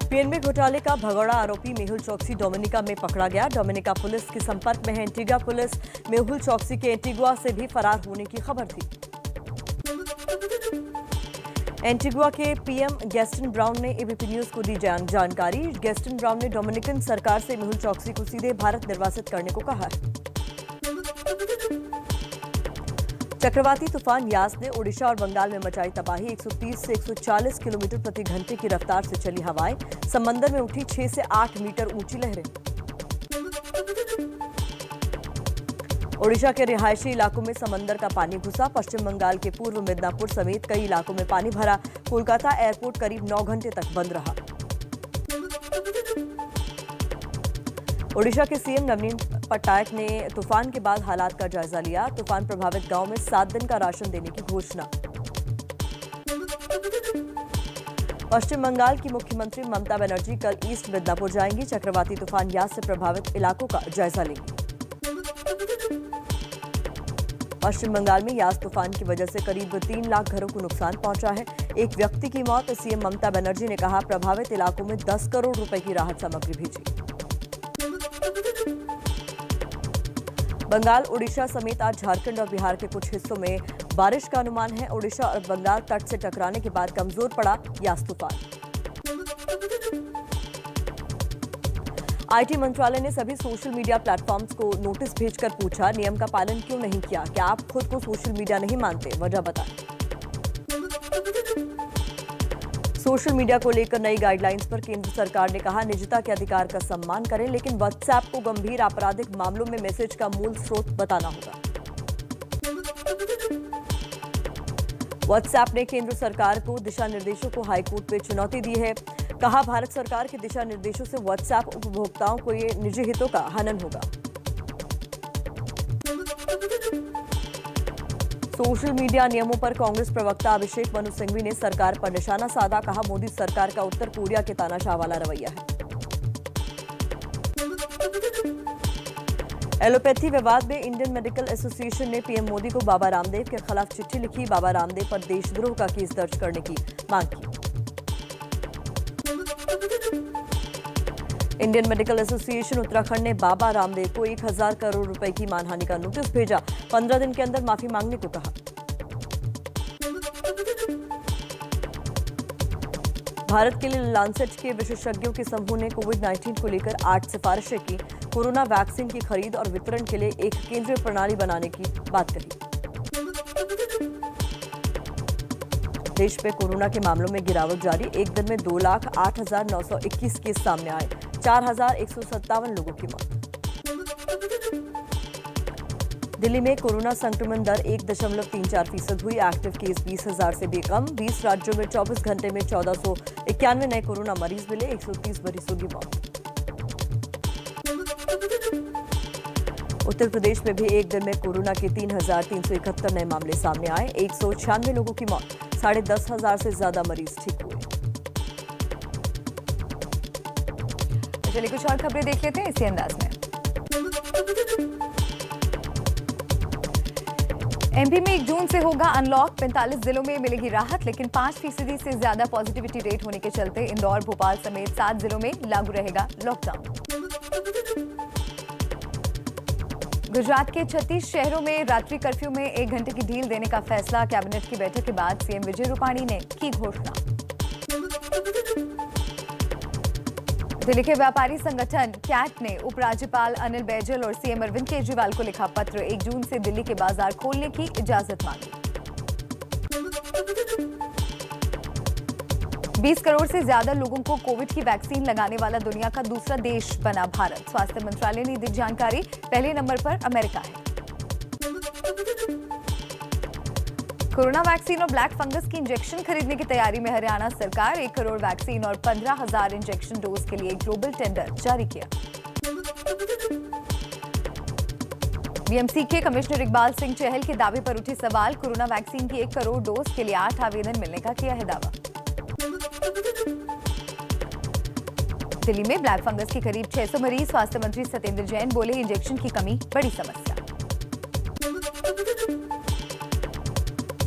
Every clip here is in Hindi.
पीएनबी घोटाले का भगोड़ा आरोपी मेहुल चोकसी डोमिनिका में पकड़ा गया। डोमिनिका पुलिस के संपर्क में है एंटीगा पुलिस। मेहुल चोकसी के एंटीगुआ से भी फरार होने की खबर थी। एंटीगुआ के पीएम गैस्टन ब्राउन ने एबीपी न्यूज को दी जानकारी। गैस्टन ब्राउन ने डोमिनिकन सरकार से मेहुल चोकसी को सीधे भारत निर्वासित करने को कहा है। चक्रवाती तूफान यास ने ओडिशा और बंगाल में मचाई तबाही। 130 से 140 किलोमीटर प्रति घंटे की रफ्तार से चली हवाएं। समंदर में उठी 6 से 8 मीटर ऊंची लहरें। ओडिशा के रिहायशी इलाकों में समंदर का पानी घुसा। पश्चिम बंगाल के पूर्व मिदनापुर समेत कई इलाकों में पानी भरा। कोलकाता एयरपोर्ट करीब 9 घंटे तक बंद रहा। ओडिशा के सीएम नवीन पटनायक ने तूफान के बाद हालात का जायजा लिया। तूफान प्रभावित गांव में 7 दिन का राशन देने की घोषणा। पश्चिम बंगाल की मुख्यमंत्री ममता बनर्जी कल ईस्ट मिदनापुर जाएंगी। चक्रवाती तूफान यास से प्रभावित इलाकों का जायजा लेंगी। पश्चिम बंगाल में यास तूफान की वजह से करीब 3 लाख घरों को नुकसान पहुंचा है। एक व्यक्ति की मौत। सीएम ममता बनर्जी ने कहा, प्रभावित इलाकों में 10 करोड़ रुपए की राहत सामग्री भेजी। बंगाल, ओडिशा समेत आज झारखंड और बिहार के कुछ हिस्सों में बारिश का अनुमान है। ओडिशा और बंगाल तट से टकराने के बाद कमजोर पड़ा यास तूफान। आईटी मंत्रालय ने सभी सोशल मीडिया प्लेटफॉर्म्स को नोटिस भेजकर पूछा, नियम का पालन क्यों नहीं किया? क्या आप खुद को सोशल मीडिया नहीं मानते? वजह बताएं। सोशल मीडिया को लेकर नई गाइडलाइंस पर केंद्र सरकार ने कहा, निजता के अधिकार का सम्मान करें, लेकिन व्हाट्सएप को गंभीर आपराधिक मामलों में मैसेज का मूल स्रोत बताना होगा। व्हाट्सएप ने केंद्र सरकार को दिशा निर्देशों को हाईकोर्ट में चुनौती दी है। कहा, भारत सरकार के दिशा निर्देशों से व्हाट्सएप उपभोक्ताओं को ये निजी हितों का हनन होगा। सोशल मीडिया नियमों पर कांग्रेस प्रवक्ता अभिषेक मनु सिंघवी ने सरकार पर निशाना साधा। कहा, मोदी सरकार का उत्तर कोरिया के तानाशाह वाला रवैया है। एलोपैथी विवाद में इंडियन मेडिकल एसोसिएशन ने पीएम मोदी को बाबा रामदेव के खिलाफ चिट्ठी लिखी। बाबा रामदेव पर देशद्रोह का केस दर्ज करने की मांग की। इंडियन मेडिकल एसोसिएशन उत्तराखंड ने बाबा रामदेव को 1000 करोड़ रुपए की मानहानि का नोटिस भेजा। 15 दिन के अंदर माफी मांगने को कहा। भारत के लिए लांसेट के विशेषज्ञों के समूह ने कोविड-19 को लेकर 8 सिफारिशें की। कोरोना वैक्सीन की खरीद और वितरण के लिए एक केंद्रीय प्रणाली बनाने की बात कही। देश में कोरोना के मामलों में गिरावट जारी। एक दिन में 2,08,921 केस सामने आए। 4,157 लोगों की मौत। दिल्ली में कोरोना संक्रमण दर 1.34% हुई। एक्टिव केस 20,000 से भी कम। 20 राज्यों में 24 घंटे में 1491 नए कोरोना मरीज मिले। 130 मरीजों की मौत। उत्तर प्रदेश में भी एक दिन में कोरोना के 3,371 नए मामले सामने आए। 196 लोगों की मौत। 10,500 से ज्यादा मरीज ठीक हुए। चलिए कुछ और खबरें देख लेते हैं इसी अंदाज में। एमपी में 1 जून से होगा अनलॉक। 45 जिलों में मिलेगी राहत, लेकिन 5% से ज्यादा पॉजिटिविटी रेट होने के चलते इंदौर, भोपाल समेत 7 जिलों में लागू रहेगा लॉकडाउन। गुजरात के 36 शहरों में रात्रि कर्फ्यू में 1 घंटे की ढील देने का फैसला। कैबिनेट की बैठक के बाद सीएम विजय रूपाणी ने की घोषणा। दिल्ली के व्यापारी संगठन कैट ने उपराज्यपाल अनिल बैजल और सीएम अरविंद केजरीवाल को लिखा पत्र। 1 जून से दिल्ली के बाजार खोलने की इजाजत मांगी। 20 करोड़ से ज्यादा लोगों को कोविड की वैक्सीन लगाने वाला दुनिया का दूसरा देश बना भारत। स्वास्थ्य मंत्रालय ने दी जानकारी। पहले नंबर पर अमेरिका है। कोरोना वैक्सीन और ब्लैक फंगस की इंजेक्शन खरीदने की तैयारी में हरियाणा सरकार। 1 करोड़ वैक्सीन और 15,000 इंजेक्शन डोज के लिए ग्लोबल टेंडर जारी किया। बीएमसी के कमिश्नर इकबाल सिंह चहल के दावे पर उठे सवाल। कोरोना वैक्सीन की 1 करोड़ डोज के लिए 8 आवेदन मिलने का किया है दावा। दिल्ली में ब्लैक फंगस के करीब 600 मरीज। स्वास्थ्य मंत्री सत्येंद्र जैन बोले, इंजेक्शन की कमी बड़ी समस्या।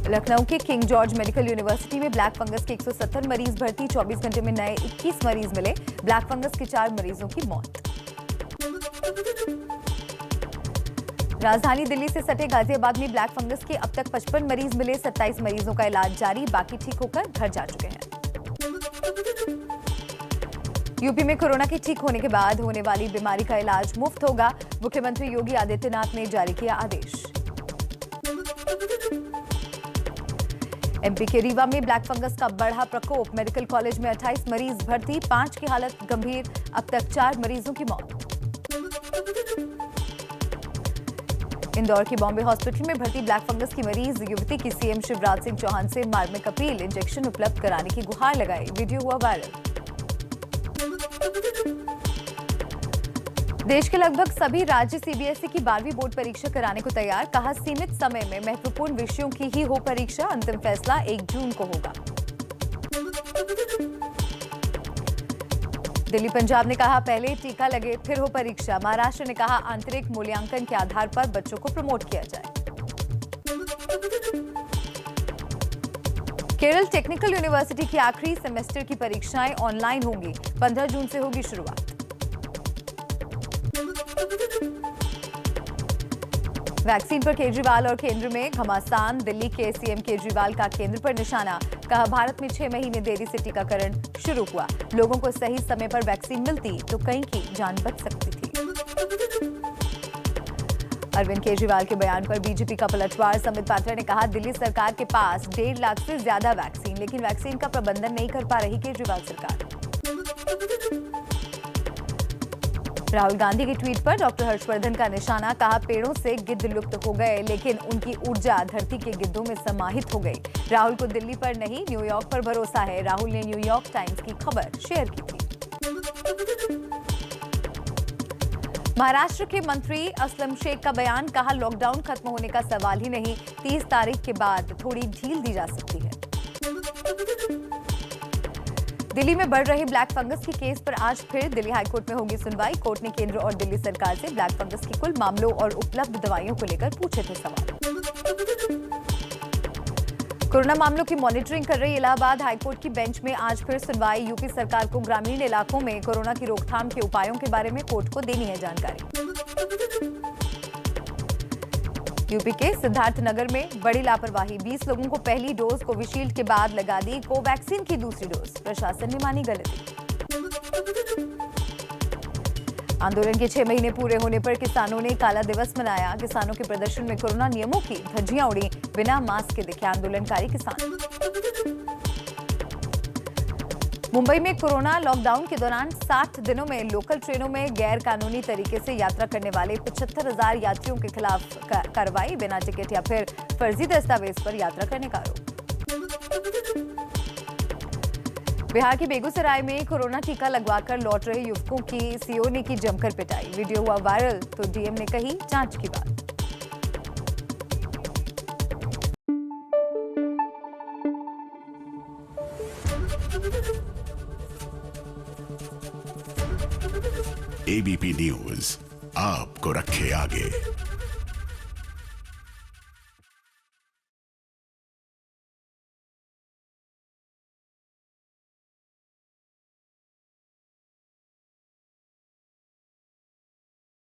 लखनऊ के किंग जॉर्ज मेडिकल यूनिवर्सिटी में ब्लैक फंगस के 170 मरीज भर्ती, 24 घंटे में नए 21 मरीज मिले। ब्लैक फंगस के 4 मरीजों की मौत। राजधानी दिल्ली से सटे गाजियाबाद में ब्लैक फंगस के अब तक 55 मरीज मिले, 27 मरीजों का इलाज जारी, बाकी ठीक होकर घर जा चुके हैं। यूपी में कोरोना के ठीक होने के बाद होने वाली बीमारी का इलाज मुफ्त होगा, मुख्यमंत्री योगी आदित्यनाथ ने जारी किया आदेश। एमपी के रीवा में ब्लैक फंगस का बढ़ा प्रकोप, मेडिकल कॉलेज में 28 मरीज भर्ती, 5 की हालत गंभीर, अब तक 4 मरीजों की मौत। इंदौर के बॉम्बे हॉस्पिटल में भर्ती ब्लैक फंगस की मरीज युवती की सीएम शिवराज सिंह चौहान से मार्मिक अपील, इंजेक्शन उपलब्ध कराने की गुहार लगाई, वीडियो हुआ वायरल। देश के लगभग सभी राज्य सीबीएसई की 12वीं बोर्ड परीक्षा कराने को तैयार, कहा सीमित समय में महत्वपूर्ण विषयों की ही हो परीक्षा, अंतिम फैसला 1 जून को होगा। दिल्ली पंजाब ने कहा पहले टीका लगे फिर हो परीक्षा, महाराष्ट्र ने कहा आंतरिक मूल्यांकन के आधार पर बच्चों को प्रमोट किया जाए। केरल टेक्निकल यूनिवर्सिटी की आखिरी सेमेस्टर की परीक्षाएं ऑनलाइन होंगी, 15 जून से होगी शुरुआत। वैक्सीन पर केजरीवाल और केंद्र में घमासान, दिल्ली के सीएम केजरीवाल का केंद्र पर निशाना, कहा भारत में 6 महीने देरी से टीकाकरण शुरू हुआ, लोगों को सही समय पर वैक्सीन मिलती तो कई की जान बच सकती थी। अरविंद केजरीवाल के बयान पर बीजेपी का पलटवार, संबित पात्रा ने कहा दिल्ली सरकार के पास 1.5 लाख से ज्यादा वैक्सीन, लेकिन वैक्सीन का प्रबंधन नहीं कर पा रही केजरीवाल सरकार। राहुल गांधी के ट्वीट पर डॉक्टर हर्षवर्धन का निशाना, कहा पेड़ों से गिद्ध लुप्त हो गए लेकिन उनकी ऊर्जा धरती के गिद्धों में समाहित हो गई। राहुल को दिल्ली पर नहीं न्यूयॉर्क पर भरोसा है, राहुल ने न्यूयॉर्क टाइम्स की खबर शेयर की थी। महाराष्ट्र के मंत्री असलम शेख का बयान, कहा लॉकडाउन खत्म होने का सवाल ही नहीं, 30 तारीख के बाद थोड़ी ढील दी जा सकती है। दिल्ली में बढ़ रही ब्लैक फंगस के केस पर आज फिर दिल्ली हाईकोर्ट में होगी सुनवाई, कोर्ट ने केंद्र और दिल्ली सरकार से ब्लैक फंगस की कुल मामलों और उपलब्ध दवाइयों को लेकर पूछे थे सवाल। कोरोना मामलों की मॉनिटरिंग कर रही इलाहाबाद हाईकोर्ट की बेंच में आज फिर सुनवाई, यूपी सरकार को ग्रामीण इलाकों में कोरोना की रोकथाम के उपायों के बारे में कोर्ट को देनी है जानकारी। यूपी के सिद्धार्थनगर में बड़ी लापरवाही, 20 लोगों को पहली डोज कोविशील्ड के बाद लगा दी कोवैक्सीन की दूसरी डोज, प्रशासन ने मानी गलती। आंदोलन के 6 महीने पूरे होने पर किसानों ने काला दिवस मनाया, किसानों के प्रदर्शन में कोरोना नियमों की धज्जियां उड़ी, बिना मास्क के दिखे आंदोलनकारी किसान। मुंबई में कोरोना लॉकडाउन के दौरान 60 दिनों में लोकल ट्रेनों में गैर कानूनी तरीके से यात्रा करने वाले 75,000 यात्रियों के खिलाफ कार्रवाई, बिना टिकट या फिर फर्जी दस्तावेज पर यात्रा करने का आरोप। बिहार के बेगूसराय में कोरोना टीका लगवाकर लौट रहे युवकों की सीओ ने की जमकर पिटाई, वीडियो हुआ वायरल तो डीएम ने कही जांच की बात। एबीपी न्यूज आपको रखे आगे।